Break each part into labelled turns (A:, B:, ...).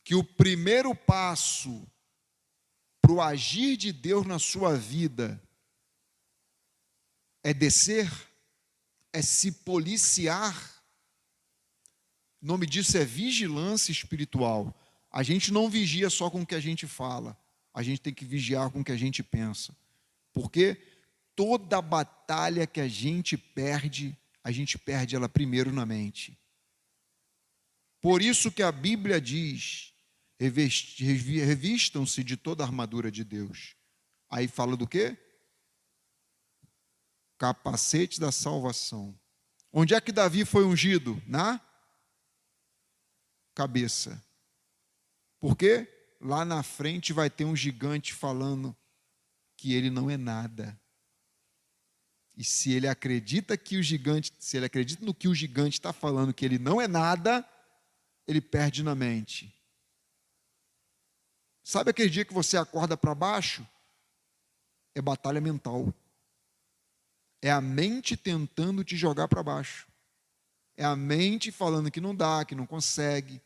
A: que o primeiro passo para o agir de Deus na sua vida é descer, é se policiar. O nome disso é vigilância espiritual. A gente não vigia só com o que a gente fala, a gente tem que vigiar com o que a gente pensa. Porque toda batalha que a gente perde ela primeiro na mente. Por isso que a Bíblia diz: revistam-se de toda a armadura de Deus. Aí fala do quê? Capacete da salvação. Onde é que Davi foi ungido? Na cabeça. Porque lá na frente vai ter um gigante falando que ele não é nada. E se ele acredita no que o gigante está falando, que ele não é nada, ele perde na mente. Sabe aquele dia que você acorda para baixo? É batalha mental. É a mente tentando te jogar para baixo. É a mente falando que não dá, que não consegue.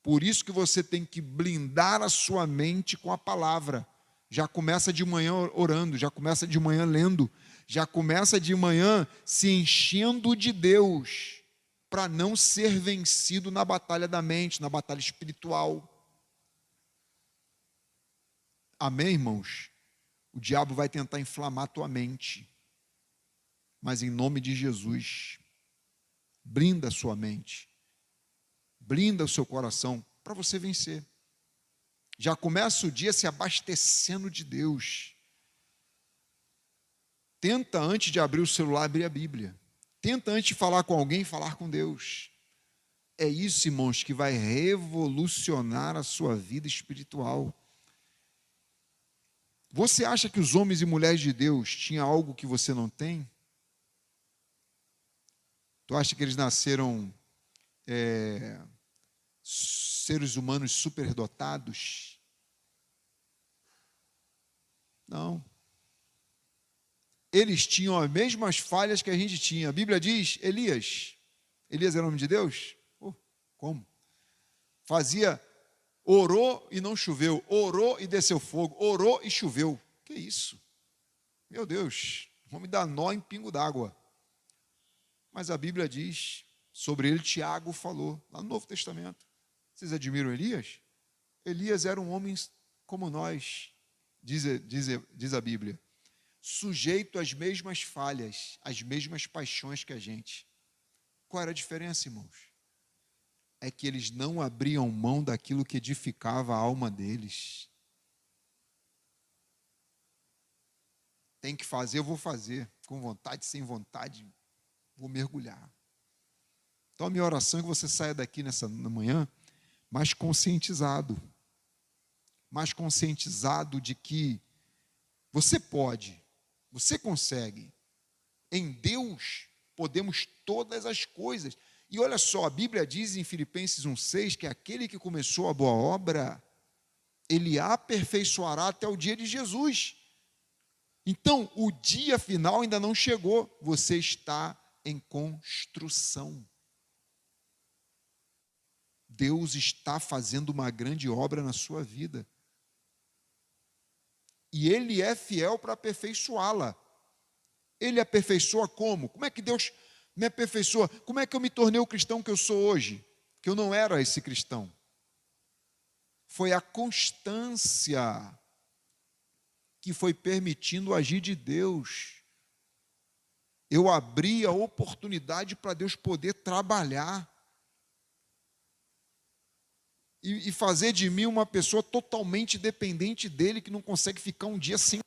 A: Por isso que você tem que blindar a sua mente com a palavra. Já começa de manhã orando, já começa de manhã lendo, já começa de manhã se enchendo de Deus, para não ser vencido na batalha da mente, na batalha espiritual. Amém, irmãos? O diabo vai tentar inflamar a tua mente, mas em nome de Jesus, blinda a sua mente, blinda o seu coração para você vencer. Já começa o dia se abastecendo de Deus. Tenta, antes de abrir o celular, abrir a Bíblia. Tenta, antes de falar com alguém, falar com Deus. É isso, irmãos, que vai revolucionar a sua vida espiritual. Você acha que os homens e mulheres de Deus tinham algo que você não tem? Tu acha que eles nasceram seres humanos superdotados? Não. Eles tinham as mesmas falhas que a gente tinha. A Bíblia diz, Elias era o nome de Deus? Como? Orou e não choveu, orou e desceu fogo, orou e choveu. Que isso? Meu Deus, vamos dar nó em pingo d'água. Mas a Bíblia diz, sobre ele Tiago falou, lá no Novo Testamento. Vocês admiram Elias? Elias era um homem como nós, diz a Bíblia, sujeito às mesmas falhas, às mesmas paixões que a gente. Qual era a diferença, irmãos? É que eles não abriam mão daquilo que edificava a alma deles. Tem que fazer, eu vou fazer, com vontade, sem vontade, vou mergulhar. Então a minha oração é que você saia daqui nessa manhã mais conscientizado de que você pode, você consegue. Em Deus podemos todas as coisas. E olha só, a Bíblia diz em Filipenses 1,6 que aquele que começou a boa obra, ele a aperfeiçoará até o dia de Jesus. Então, o dia final ainda não chegou, você está em construção. Deus está fazendo uma grande obra na sua vida. E Ele é fiel para aperfeiçoá-la. Ele aperfeiçoa como? Como é que Deus me aperfeiçoa? Como é que eu me tornei o cristão que eu sou hoje? Que eu não era esse cristão. Foi a constância que foi permitindo o agir de Deus. Eu abri a oportunidade para Deus poder trabalhar e fazer de mim uma pessoa totalmente dependente dele, que não consegue ficar um dia sem.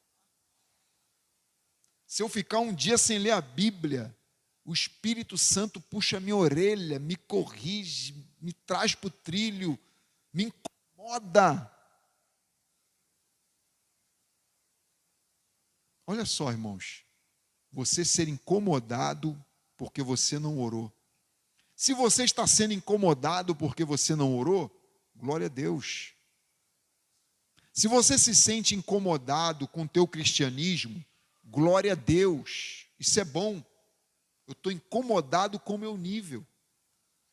A: Se eu ficar um dia sem ler a Bíblia, o Espírito Santo puxa a minha orelha, me corrige, me traz para o trilho, me incomoda. Olha só, irmãos, você ser incomodado porque você não orou. Se você está sendo incomodado porque você não orou, glória a Deus. Se você se sente incomodado com o teu cristianismo, glória a Deus. Isso é bom. Eu estou incomodado com o meu nível.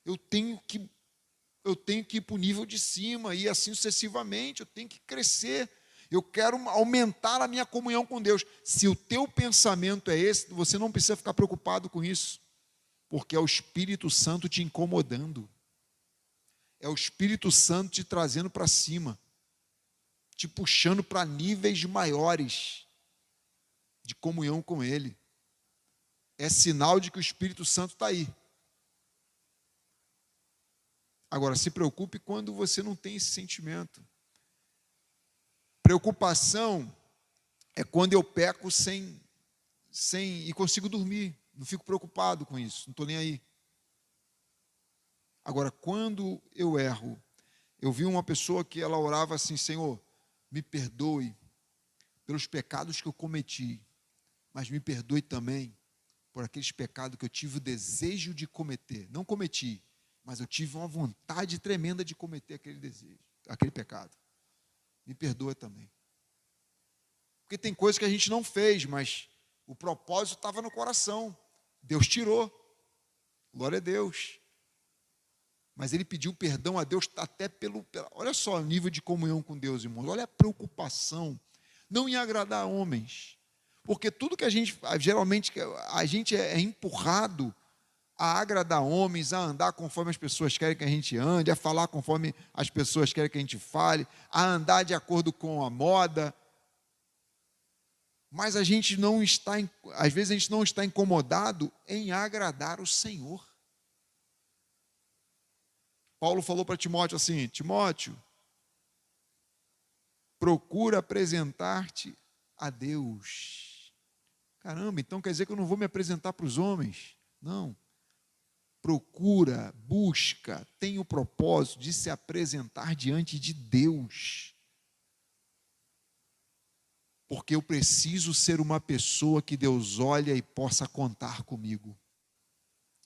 A: Eu eu tenho que ir para o nível de cima, e assim sucessivamente, eu tenho que crescer. Eu quero aumentar a minha comunhão com Deus. Se o teu pensamento é esse, você não precisa ficar preocupado com isso, porque é o Espírito Santo te incomodando. É o Espírito Santo te trazendo para cima, te puxando para níveis maiores de comunhão com Ele. É sinal de que o Espírito Santo está aí. Agora, se preocupe quando você não tem esse sentimento. Preocupação é quando eu peco sem e consigo dormir. Não fico preocupado com isso, não estou nem aí. Agora, quando eu erro, eu vi uma pessoa que ela orava assim: Senhor, me perdoe pelos pecados que eu cometi, mas me perdoe também por aqueles pecados que eu tive o desejo de cometer. Não cometi, mas eu tive uma vontade tremenda de cometer aquele desejo, aquele pecado. Me perdoa também. Porque tem coisas que a gente não fez, mas o propósito estava no coração. Deus tirou. Glória a Deus. Mas ele pediu perdão a Deus até olha só o nível de comunhão com Deus, irmãos. Olha a preocupação. Não em agradar homens. Porque tudo que geralmente, a gente é empurrado a agradar homens, a andar conforme as pessoas querem que a gente ande, a falar conforme as pessoas querem que a gente fale, a andar de acordo com a moda. Mas a gente não está, às vezes a gente não está incomodado em agradar o Senhor. Paulo falou para Timóteo assim: Timóteo, procura apresentar-te a Deus. Caramba, então quer dizer que eu não vou me apresentar para os homens? Não. Procura, busca, tem o propósito de se apresentar diante de Deus. Porque eu preciso ser uma pessoa que Deus olha e possa contar comigo.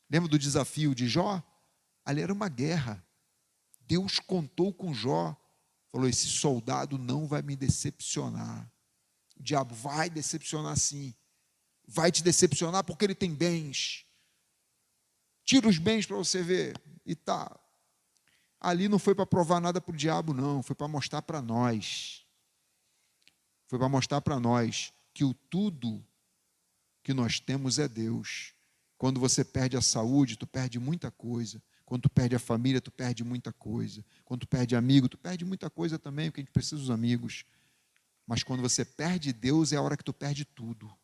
A: Lembra do desafio de Jó? Ali era uma guerra. Deus contou com Jó. Falou: esse soldado não vai me decepcionar. O diabo vai decepcionar sim. Vai te decepcionar porque ele tem bens. Tira os bens para você ver. E tá. Ali não foi para provar nada para o diabo, não. Foi para mostrar para nós. Foi para mostrar para nós que o tudo que nós temos é Deus. Quando você perde a saúde, tu perde muita coisa. Quando tu perde a família, tu perde muita coisa. Quando tu perde amigo, tu perde muita coisa também, porque a gente precisa dos amigos. Mas quando você perde Deus, é a hora que tu perde tudo.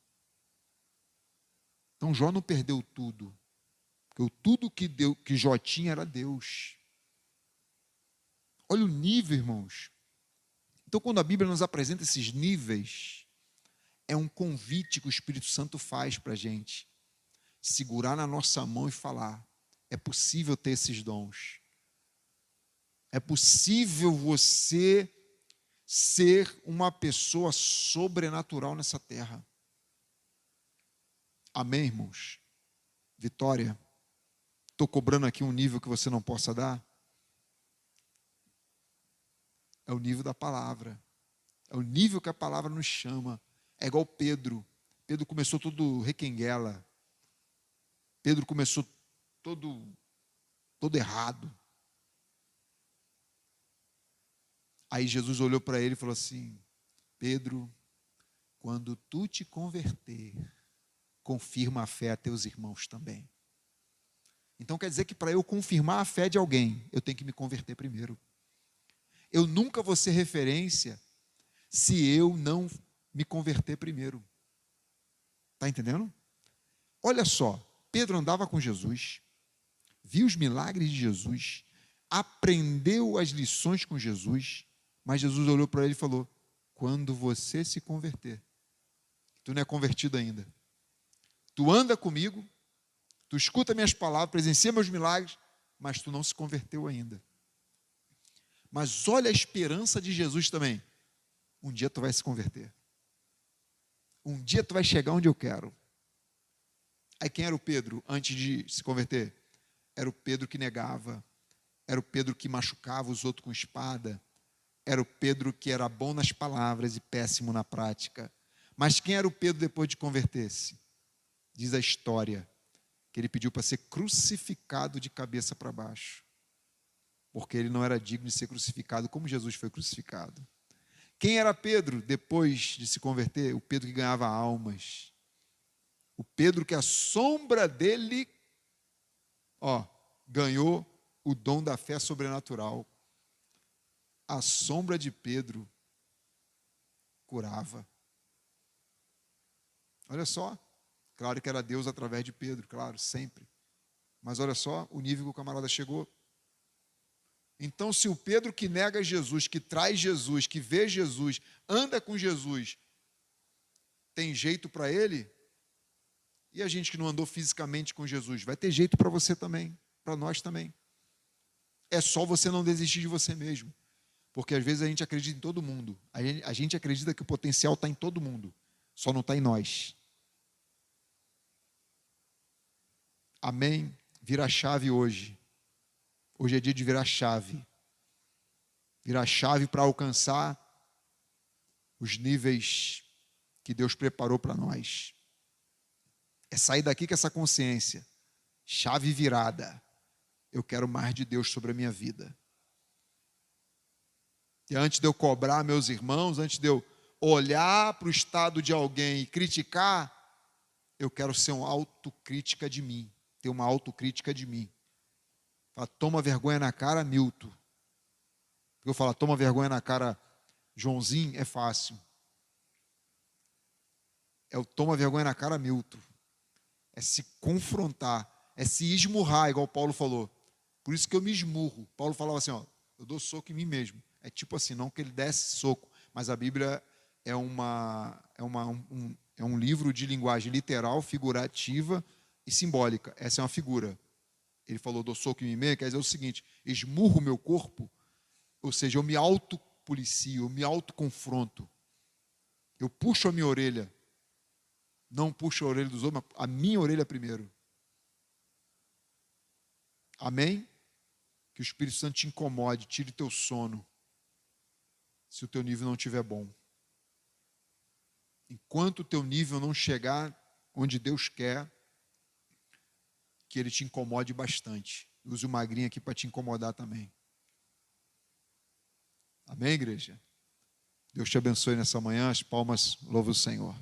A: Então Jó não perdeu tudo. Porque o tudo que Jó tinha era Deus. Olha o nível, irmãos. Então, quando a Bíblia nos apresenta esses níveis, é um convite que o Espírito Santo faz para a gente. Segurar na nossa mão e falar: é possível ter esses dons. É possível você ser uma pessoa sobrenatural nessa terra. Amém, irmãos? Vitória. Estou cobrando aqui um nível que você não possa dar? É o nível da palavra. É o nível que a palavra nos chama. É igual Pedro. Pedro começou todo requenguela. Pedro começou todo errado. Aí Jesus olhou para ele e falou assim: Pedro, quando tu te converter, confirma a fé a teus irmãos também. Então quer dizer que para eu confirmar a fé de alguém, eu tenho que me converter primeiro. Eu nunca vou ser referência se eu não me converter primeiro. Está entendendo? Olha só, Pedro andava com Jesus, viu os milagres de Jesus, aprendeu as lições com Jesus, mas Jesus olhou para ele e falou: quando você se converter, tu não é convertido ainda, tu anda comigo, tu escuta minhas palavras, presencia meus milagres, mas tu não se converteu ainda. Mas olha a esperança de Jesus também. Um dia tu vai se converter. Um dia tu vai chegar onde eu quero. Aí quem era o Pedro antes de se converter? Era o Pedro que negava. Era o Pedro que machucava os outros com espada. Era o Pedro que era bom nas palavras e péssimo na prática. Mas quem era o Pedro depois de converter-se? Diz a história que ele pediu para ser crucificado de cabeça para baixo. porque ele não era digno de ser crucificado como Jesus foi crucificado. Quem era Pedro depois de se converter? O Pedro que ganhava almas. O Pedro que a sombra dele, ganhou o dom da fé sobrenatural. A sombra de Pedro curava. Olha só, claro que era Deus através de Pedro, claro, sempre. Mas olha só o nível que o camarada chegou. Então, se o Pedro que nega Jesus, que traz Jesus, que vê Jesus, anda com Jesus, tem jeito para ele, e a gente que não andou fisicamente com Jesus, vai ter jeito para você também, para nós também. É só você não desistir de você mesmo. Porque às vezes a gente acredita em todo mundo. A gente acredita que o potencial está em todo mundo, só não está em nós. Amém? Vira a chave hoje. Hoje é dia de virar a chave. Virar a chave para alcançar os níveis que Deus preparou para nós. É sair daqui com essa consciência. Chave virada. Eu quero mais de Deus sobre a minha vida. E antes de eu cobrar meus irmãos, antes de eu olhar para o estado de alguém e criticar, eu quero ser uma autocrítica de mim. Ter uma autocrítica de mim. Fala, toma vergonha na cara, Milton. Porque eu falo, toma vergonha na cara, Joãozinho, é fácil. É o toma vergonha na cara, Milton. É se confrontar, é se esmurrar, igual o Paulo falou. Por isso que eu me esmurro. Paulo falava assim, eu dou soco em mim mesmo. É tipo assim, não que ele desse soco, mas a Bíblia é um livro de linguagem literal, figurativa e simbólica. Essa é uma figura. Ele falou, dou soco em mim mesmo, quer dizer o seguinte, esmurro o meu corpo, ou seja, eu me autopolicio, eu me autoconfronto. Eu puxo a minha orelha. Não puxo a orelha dos outros, mas a minha orelha primeiro. Amém? Que o Espírito Santo te incomode, tire teu sono, se o teu nível não estiver bom. Enquanto o teu nível não chegar onde Deus quer, que Ele te incomode bastante. Use o magrinho aqui para te incomodar também. Amém, igreja? Deus te abençoe nessa manhã. As palmas louvam o Senhor.